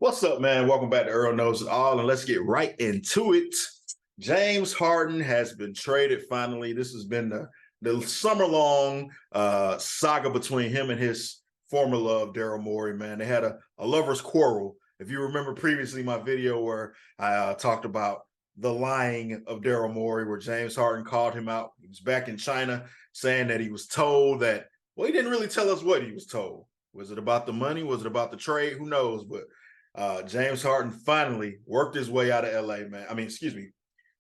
What's up, man? Welcome back to Earl Knows It All, and let's get right into it. James Harden has been traded finally. This has been the summer-long saga between him and his former love, Daryl Morey, man. They had a lover's quarrel. If you remember previously my video where I talked about the lying of Daryl Morey, where James Harden called him out. He was back in China saying that he was told that, well, he didn't really tell us what he was told. Was it about the money? Was it about the trade? Who knows? But James Harden finally worked his way out of LA, man.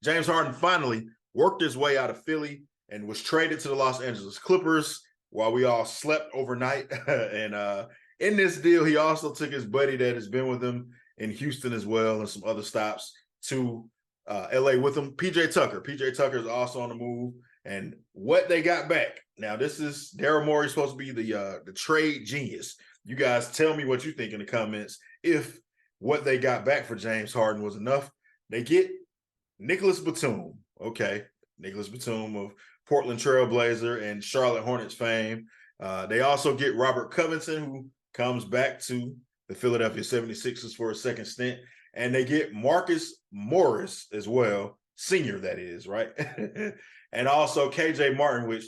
James Harden finally worked his way out of Philly and was traded to the Los Angeles Clippers while we all slept overnight. And in this deal, he also took his buddy that has been with him in Houston as well and some other stops to LA with him, PJ Tucker. PJ Tucker is also on the move. And what they got back. Now, this is Daryl Morey supposed to be the trade genius. You guys tell me what you think in the comments. If what they got back for James Harden was enough, they get Nicholas Batum. Okay, Nicholas Batum of Portland Trailblazer and Charlotte Hornets fame. They also get Robert Covington, who comes back to the Philadelphia 76ers for a second stint. And they get Marcus Morris as well, senior that is, right? And also KJ Martin, which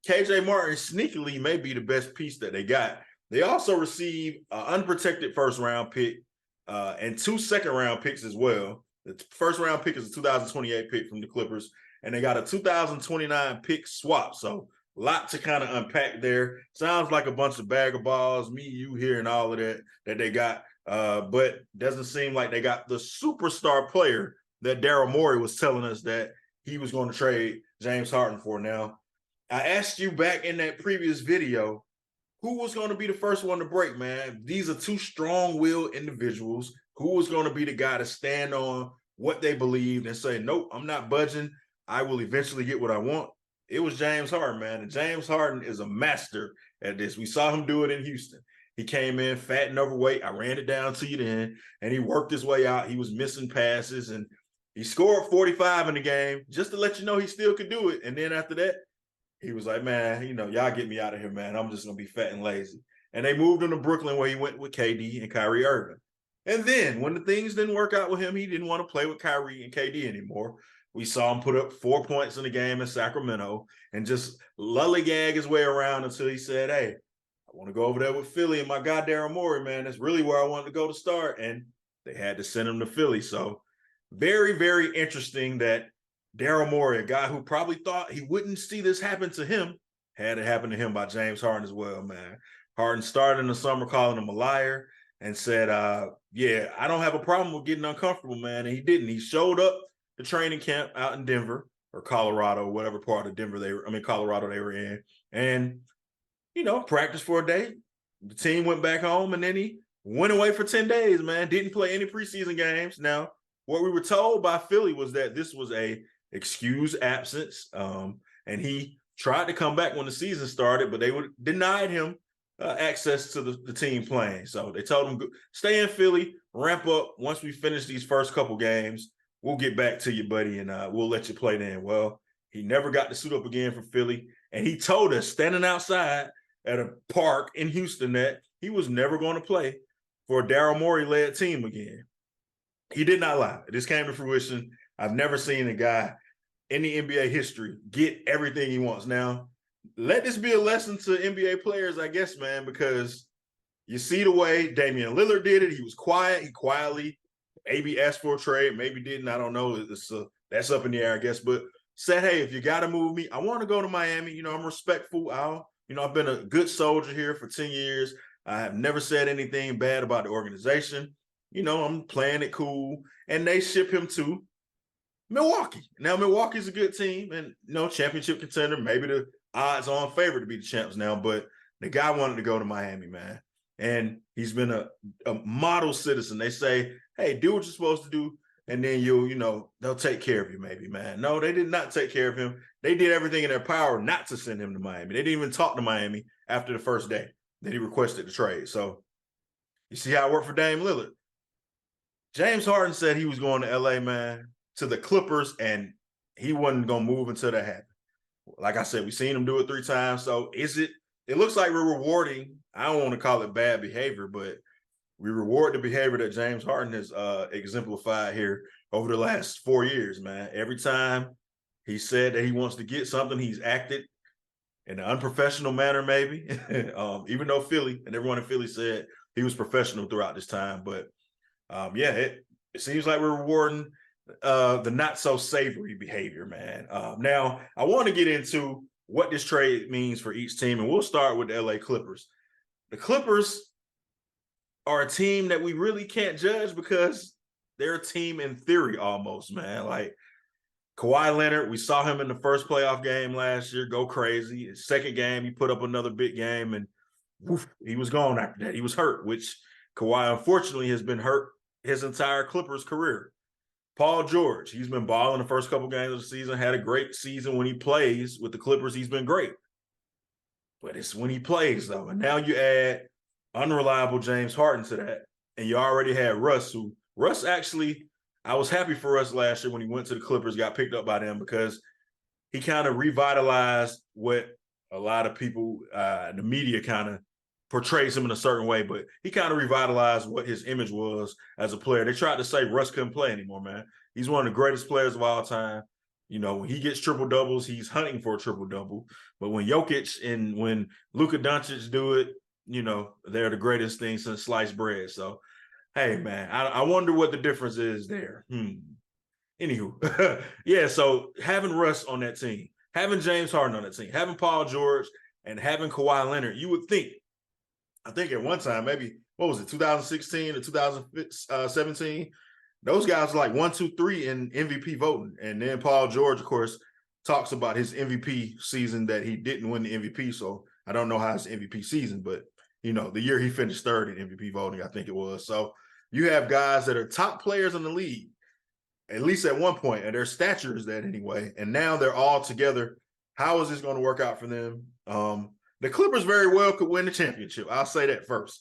KJ Martin sneakily may be the best piece that they got. They also receive an unprotected first-round pick and 2 second-round picks as well. The first-round pick is a 2028 pick from the Clippers, and they got a 2029 pick swap. So a lot to kind of unpack there. Sounds like a bunch of bag of balls, me, you here, and all of that they got. But doesn't seem like they got the superstar player that Daryl Morey was telling us that he was going to trade James Harden for. Now, I asked you back in that previous video, who was going to be the first one to break, man? These are two strong-willed individuals. Who was going to be the guy to stand on what they believed and say, nope, I'm not budging. I will eventually get what I want. It was James Harden, man. And James Harden is a master at this. We saw him do it in Houston. He came in fat and overweight. I ran it down to you then, and he worked his way out. He was missing passes, and he scored 45 in the game just to let you know he still could do it. And then after that, he was like, man, y'all get me out of here, man. I'm just going to be fat and lazy. And they moved him to Brooklyn where he went with KD and Kyrie Irving. And then when the things didn't work out with him, he didn't want to play with Kyrie and KD anymore. We saw him put up 4 points in the game in Sacramento and just lollygag his way around until he said, hey, I want to go over there with Philly and my guy Daryl Morey, man. That's really where I wanted to go to start. And they had to send him to Philly. So very, very interesting that Daryl Morey, a guy who probably thought he wouldn't see this happen to him, had it happen to him by James Harden as well, man. Harden started in the summer calling him a liar and said, yeah, I don't have a problem with getting uncomfortable, man. And he didn't. He showed up to training camp out in Denver or Colorado, whatever part of Colorado they were in. And, practiced for a day. The team went back home, and then he went away for 10 days, man. Didn't play any preseason games. Now, what we were told by Philly was that this was a excused absence, and he tried to come back when the season started, but they denied him access to the team playing. So they told him, stay in Philly, ramp up. Once we finish these first couple games, we'll get back to you, buddy, and we'll let you play then. Well, he never got to suit up again for Philly, and he told us standing outside at a park in Houston that he was never going to play for a Daryl Morey-led team again. He did not lie. This came to fruition. I've never seen a guy in the NBA history get everything he wants. Now, let this be a lesson to NBA players, I guess, man, because you see the way Damian Lillard did it. He was quiet. He quietly maybe asked for a trade, maybe didn't. I don't know. That's up in the air, I guess. But said, hey, if you got to move me, I want to go to Miami. I'm respectful. I've been a good soldier here for 10 years. I have never said anything bad about the organization. I'm playing it cool. And they ship him to Milwaukee. Now, Milwaukee's a good team and, championship contender, maybe the odds-on favorite to be the champs now, but the guy wanted to go to Miami, man. And he's been a model citizen. They say, hey, do what you're supposed to do, and then they'll take care of you maybe, man. No, they did not take care of him. They did everything in their power not to send him to Miami. They didn't even talk to Miami after the first day that he requested the trade. So you see how it worked for Dame Lillard. James Harden said he was going to LA, man, to the Clippers, and he wasn't going to move until that happened. Like I said, we've seen him do it 3 times. So it looks like we're rewarding, I don't want to call it bad behavior, but we reward the behavior that James Harden has exemplified here over the last 4 years, man. Every time he said that he wants to get something, he's acted in an unprofessional manner, maybe. Even though Philly and everyone in Philly said he was professional throughout this time. But yeah, it seems like we're rewarding the not so savory behavior, man. Now, I want to get into what this trade means for each team, and we'll start with the LA Clippers. The Clippers are a team that we really can't judge because they're a team in theory almost, man. Like Kawhi Leonard, we saw him in the first playoff game last year go crazy. His second game, he put up another big game, and woof, he was gone after that. He was hurt, which Kawhi, unfortunately, has been hurt his entire Clippers career. Paul George, he's been balling the first couple games of the season, had a great season when he plays with the Clippers. He's been great. But it's when he plays, though. And now you add unreliable James Harden to that, and you already had Russ, who Russ actually, I was happy for Russ last year when he went to the Clippers, got picked up by them, because he kind of revitalized what a lot of people, the media kind of portrays him in a certain way, but he kind of revitalized what his image was as a player. They tried to say Russ couldn't play anymore, man. He's one of the greatest players of all time. You know, when he gets triple doubles, he's hunting for a triple double. But when Jokic and when Luka Doncic do it, you know, they're the greatest thing since sliced bread. So, hey, man, I wonder what the difference is there. Anywho, yeah, so having Russ on that team, having James Harden on that team, having Paul George, and having Kawhi Leonard, you would think, I think at one time, maybe, what was it, 2016 or 2017, those guys were like 1, 2, 3 in MVP voting. And then Paul George, of course, talks about his MVP season that he didn't win the MVP. So I don't know how his MVP season, but, you know, the year he finished third in MVP voting, I think it was. So you have guys that are top players in the league, at least at one point, and their stature is that anyway. And now they're all together. How is this going to work out for them? The Clippers very well could win the championship. I'll say that first.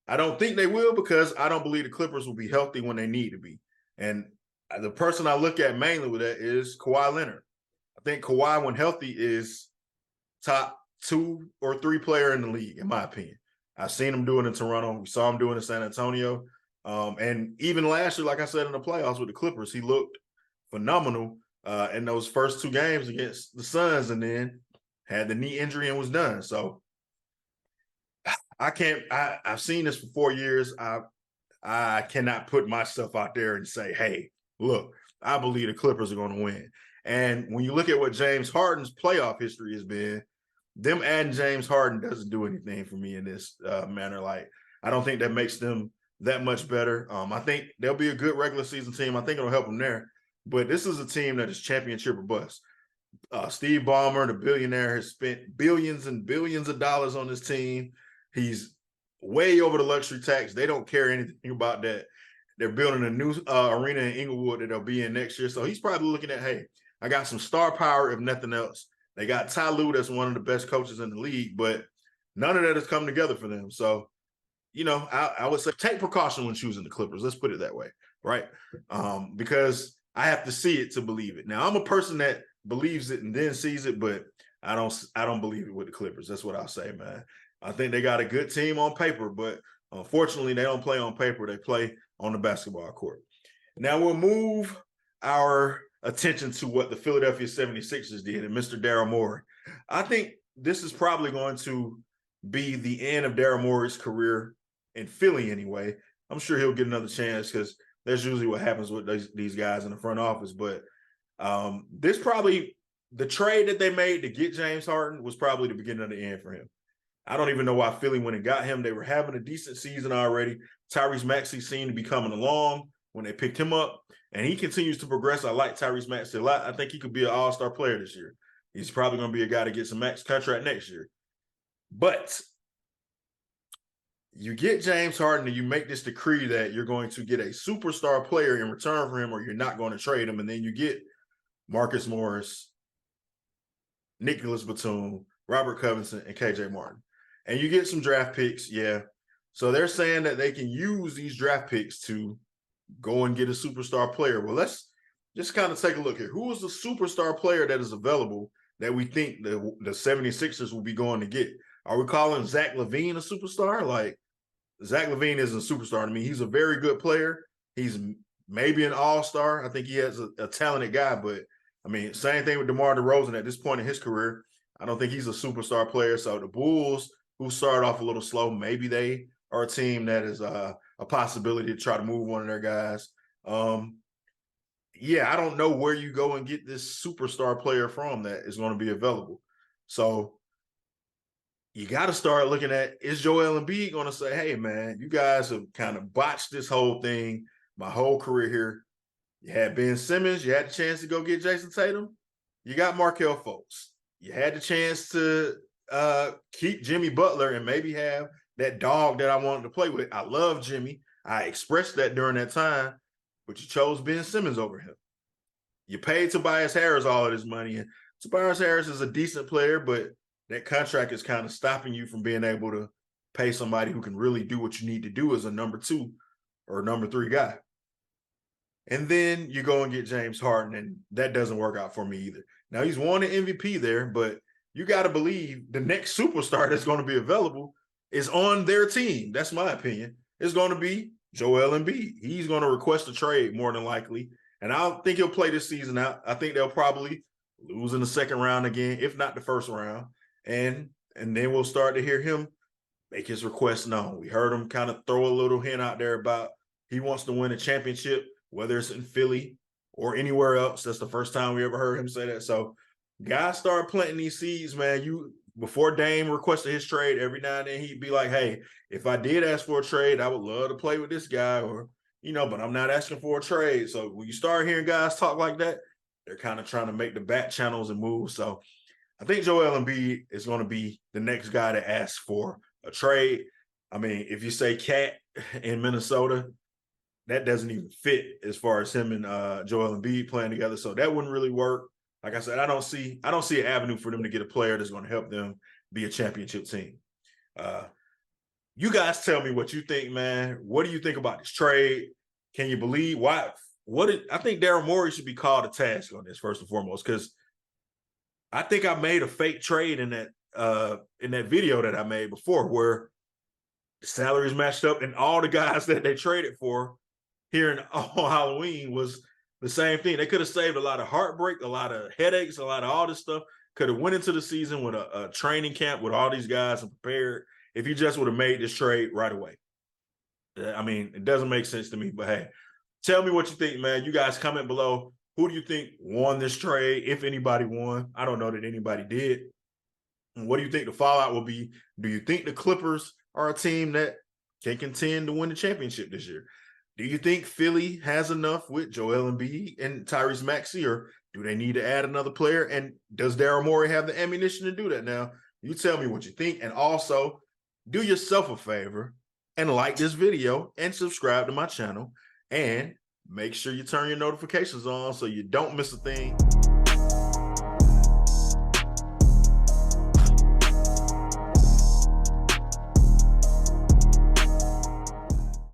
I don't think they will, because I don't believe the Clippers will be healthy when they need to be. And the person I look at mainly with that is Kawhi Leonard. I think Kawhi, when healthy, is top 2 or 3 player in the league, in my opinion. I've seen him do it in Toronto. We saw him do it in San Antonio. And even last year, like I said, in the playoffs with the Clippers, he looked phenomenal in those first 2 games against the Suns, and then had the knee injury and was done. So I've seen this for 4 years. I cannot put myself out there and say, hey, look, I believe the Clippers are going to win. And when you look at what James Harden's playoff history has been, them adding James Harden doesn't do anything for me in this manner. Like, I don't think that makes them that much better. I think they'll be a good regular season team. I think it'll help them there. But this is a team that is championship or bust. Steve Ballmer, the billionaire, has spent billions and billions of dollars on this team. He's way over the luxury tax. They don't care anything about that. They're building a new arena in Inglewood that they'll be in next year. So he's probably looking at, hey, I got some star power, if nothing else. They got Ty Lue, that's one of the best coaches in the league, but none of that has come together for them. So, you know, I would say take precaution when choosing the Clippers. Let's put it that way, right? Because I have to see it to believe it. Now, I'm a person that believes it and then sees it, but I don't believe it with the Clippers. That's what I'll say, man. I think they got a good team on paper, but unfortunately, they don't play on paper. They play on the basketball court. Now we'll move our attention to what the Philadelphia 76ers did and Mr. Daryl Morey. I think this is probably going to be the end of Daryl Morey's career in Philly anyway. I'm sure he'll get another chance, because that's usually what happens with these guys in the front office. But this probably, the trade that they made to get James Harden was probably the beginning of the end for him. I don't even know why Philly went and got him. They were having a decent season already. Tyrese Maxey seemed to be coming along when they picked him up, and he continues to progress. I like Tyrese Maxey a lot. I think he could be an all-star player this year. He's probably going to be a guy to get some max contract next year. But you get James Harden and you make this decree that you're going to get a superstar player in return for him, or you're not going to trade him, and then you get Marcus Morris, Nicholas Batum, Robert Covington, and KJ Martin. And you get some draft picks, yeah. So they're saying that they can use these draft picks to go and get a superstar player. Well, let's just kind of take a look here. Who is the superstar player that is available that we think the 76ers will be going to get? Are we calling Zach LaVine a superstar? Like, Zach LaVine isn't a superstar to me. He's a very good player. He's maybe an all-star. I think he has a talented guy, but I mean, same thing with DeMar DeRozan at this point in his career. I don't think he's a superstar player. So the Bulls, who started off a little slow, maybe they are a team that is a possibility to try to move one of their guys. Yeah, I don't know where you go and get this superstar player from that is going to be available. So you got to start looking at, is Joel Embiid going to say, hey, man, you guys have kind of botched this whole thing my whole career here. You had Ben Simmons. You had the chance to go get Jason Tatum. You got Markelle Fultz. You had the chance to keep Jimmy Butler and maybe have that dog that I wanted to play with. I love Jimmy. I expressed that during that time, but you chose Ben Simmons over him. You paid Tobias Harris all of this money, and Tobias Harris is a decent player, but that contract is kind of stopping you from being able to pay somebody who can really do what you need to do as a number 2 or number 3 guy. And then you go and get James Harden, and that doesn't work out for me either. Now, he's won an MVP there, but you got to believe the next superstar that's going to be available is on their team. That's my opinion. It's going to be Joel Embiid. He's going to request a trade more than likely, and I don't think he'll play this season out. I think they'll probably lose in the second round again, if not the first round, and then we'll start to hear him make his request known. We heard him kind of throw a little hint out there about he wants to win a championship, whether it's in Philly or anywhere else. That's the first time we ever heard him say that. So guys start planting these seeds, man. Before Dame requested his trade, every now and then he'd be like, hey, if I did ask for a trade, I would love to play with this guy, or, but I'm not asking for a trade. So when you start hearing guys talk like that, they're kind of trying to make the back channels and move. So I think Joel Embiid is going to be the next guy to ask for a trade. I mean, if you say Cat in Minnesota, that doesn't even fit as far as him and Joel Embiid playing together. So that wouldn't really work. Like I said, I don't see an avenue for them to get a player that's going to help them be a championship team. You guys tell me what you think, man. What do you think about this trade? Can you believe why? I think Daryl Morey should be called to task on this first and foremost, because I think I made a fake trade in that video that I made before, where the salaries matched up and all the guys that they traded for here on Halloween was the same thing. They could have saved a lot of heartbreak, a lot of headaches, a lot of all this stuff. Could have went into the season with a training camp with all these guys and prepared if you just would have made this trade right away. I mean, it doesn't make sense to me, but hey, tell me what you think, man. You guys comment below. Who do you think won this trade, if anybody won? I don't know that anybody did. And what do you think the fallout will be? Do you think the Clippers are a team that can contend to win the championship this year? Do you think Philly has enough with Joel Embiid and Tyrese Maxey, or do they need to add another player? And does Daryl Morey have the ammunition to do that? Now, you tell me what you think. And also, do yourself a favor and like this video and subscribe to my channel. And make sure you turn your notifications on so you don't miss a thing.